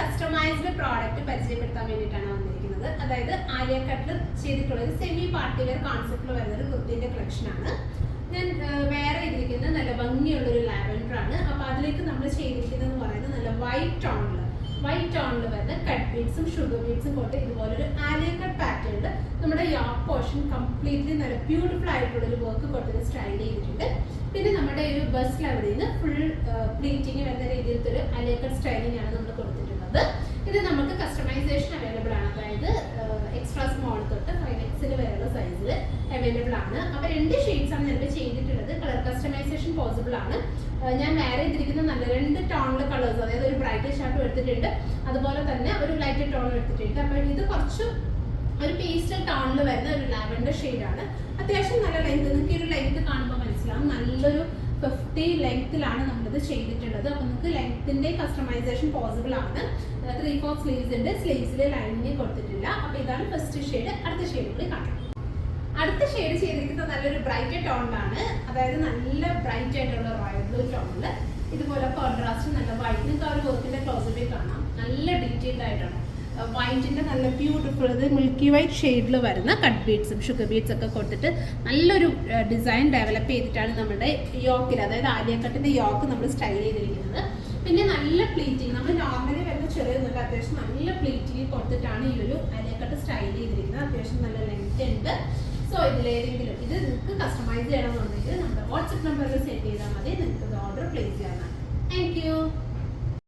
Customised product പരിചയപ്പെടുത്താൻ വേണ്ടിയിട്ടാണ് വന്നിരിക്കുന്നത്. അതായത് ആലിയ കട്ടിൽ ചെയ്തിട്ടുള്ള ഒരു സെമി പാർട്ടി വെയർ കോൺസെപ്റ്റിൽ വരുന്ന ഒരു കുർത്തിന്റെ കളക്ഷൻ ആണ്. ഞാൻ വേറെ ചെയ്തിരിക്കുന്നത് നല്ല ഭംഗിയുള്ള ഒരു ലാവൻഡർ ആണ്. അപ്പൊ അതിലേക്ക് നമ്മൾ ചെയ്തിരിക്കുന്നത് പറയുന്നത് നല്ല വൈറ്റ് ടോണിൽ വരുന്ന കട്ട് ബീഡ്സും ഷുഗർ ബീഡ്സും കൊണ്ട് ഇതുപോലൊരു ആലിയ കട്ട് പാറ്റേണിൽ നമ്മുടെ യോക്ക് പോർഷൻ കംപ്ലീറ്റ്ലി നല്ല ബ്യൂട്ടിഫുൾ ആയിട്ടുള്ള ഒരു വർക്ക് കൊടുത്ത് സ്റ്റൈൽ ചെയ്തിട്ടുണ്ട്. പിന്നെ നമ്മുടെ ഒരു ബസ് ലെവലിൽ നിന്ന് ഫുൾ പ്ലീറ്റിങ് വരുന്ന രീതിയിലത്തെ ഒരു ആലിയ കട്ട് സ്റ്റൈലിംഗ് ആണ് നമ്മൾ കൊടുത്തിട്ടുള്ളത്. ഇത് നമുക്ക് കസ്റ്റമൈസേഷൻ അവൈലബിൾ ആണ്. അതായത് എക്സ്ട്രാ സ്മോൾ തൊട്ട് 5XL വരെയുള്ള സൈസിൽ അവൈലബിൾ ആണ്. അപ്പോൾ 2 ഷെയ്ഡ്സ് ആണ് ഞാനിപ്പോൾ ചെയ്തിട്ടുള്ളത്. കളർ കസ്റ്റമൈസേഷൻ പോസിബിൾ ആണ്. ഞാൻ വേറെ ചെയ്തിരിക്കുന്ന നല്ല 2 ടോണിലെ കളേഴ്സ്, അതായത് ഒരു ബ്രൈറ്റ് ഷാർട്ടും എടുത്തിട്ടുണ്ട്, അതുപോലെ തന്നെ ഒരു ലൈറ്റ് ടോണും എടുത്തിട്ടുണ്ട്. അപ്പോൾ ഇത് കുറച്ച് ഒരു പേസ്റ്റൽ ടോണിൽ വരുന്ന ഒരു ലാവൻഡർ ഷെയ്ഡാണ്. അത്യാവശ്യം നല്ല ലെങ്ത്, നിങ്ങൾക്ക് ഈ ഒരു ലെങ്ത് കാണുമ്പോൾ മനസ്സിലാവും. നല്ലൊരു 50 ലെങ്ത്തിലാണ് നമ്മളിത് ചെയ്തിട്ടുള്ളത്. അപ്പോൾ നിങ്ങൾക്ക് ലെങ്ത്തിന്റെ കസ്റ്റമൈസേഷൻ പോസിബിൾ ആണ്. 3/4 സ്ലീവ്സ് ഉണ്ട്. സ്ലീവ്സിൽ ലൈനിങ് കൊടുത്തിട്ടില്ല. അപ്പോൾ ഇതാണ് ഫസ്റ്റ് ഷെയ്ഡ്. അടുത്ത ഷെയ്ഡുകൾ കാണാം. അടുത്ത ഷെയ്ഡ് ചെയ്തിരിക്കുന്നത് നല്ലൊരു ബ്രൈറ്റ് ടോണിലാണ്. അതായത് നല്ല ബ്രൈറ്റ് ആയിട്ടുള്ള റോയൽ ബ്ലൂ ടോണിൽ ഇതുപോലെ കോൺട്രാസ്റ്റ് നല്ല വൈറ്റ്, നിങ്ങൾക്ക് ആ ഒരു വർക്കിന്റെ ക്ലോസപ്പിൽ കാണാം. നല്ല ഡീറ്റെയിൽഡ് ആയിട്ടാണ് വൈറ്റിന്റെ നല്ല ബ്യൂട്ടിഫുൾ, ഇത് മിൽക്കി വൈറ്റ് ഷെയ്ഡിൽ വരുന്ന കട്ട് ബീഡ്സും ഷുഗർ ബീഡ്സ് ഒക്കെ കൊടുത്തിട്ട് നല്ലൊരു ഡിസൈൻ ഡെവലപ്പ് ചെയ്തിട്ടാണ് നമ്മുടെ യോക്കിൽ, അതായത് ആലിയ കട്ടിന്റെ യോക്ക് നമ്മൾ സ്റ്റൈൽ ചെയ്തിരിക്കുന്നത്. പിന്നെ നല്ല പ്ലീറ്റിങ്, നമ്മൾ നോർമലി വരുന്ന ചെറിയൊന്നുമില്ല, അത്യാവശ്യം നല്ല പ്ലീറ്റിങ് കൊടുത്തിട്ടാണ് ഈ ഒരു ആലിയ കട്ട് സ്റ്റൈൽ ചെയ്തിരിക്കുന്നത്. അത്യാവശ്യം നല്ല ലെങ്ത് ഉണ്ട്. സോ ഇതിലേതെങ്കിലും ഇത് നിങ്ങൾക്ക് കസ്റ്റമൈസ് ചെയ്യണമെന്നുണ്ടെങ്കിൽ നമ്മുടെ വാട്സ്ആപ്പ് നമ്പറിൽ സെൻഡ് ചെയ്താൽ മതി. നിങ്ങൾക്ക് ഇത് ഓർഡർ പ്ലേസ് ചെയ്യാനാണ്. Thank you.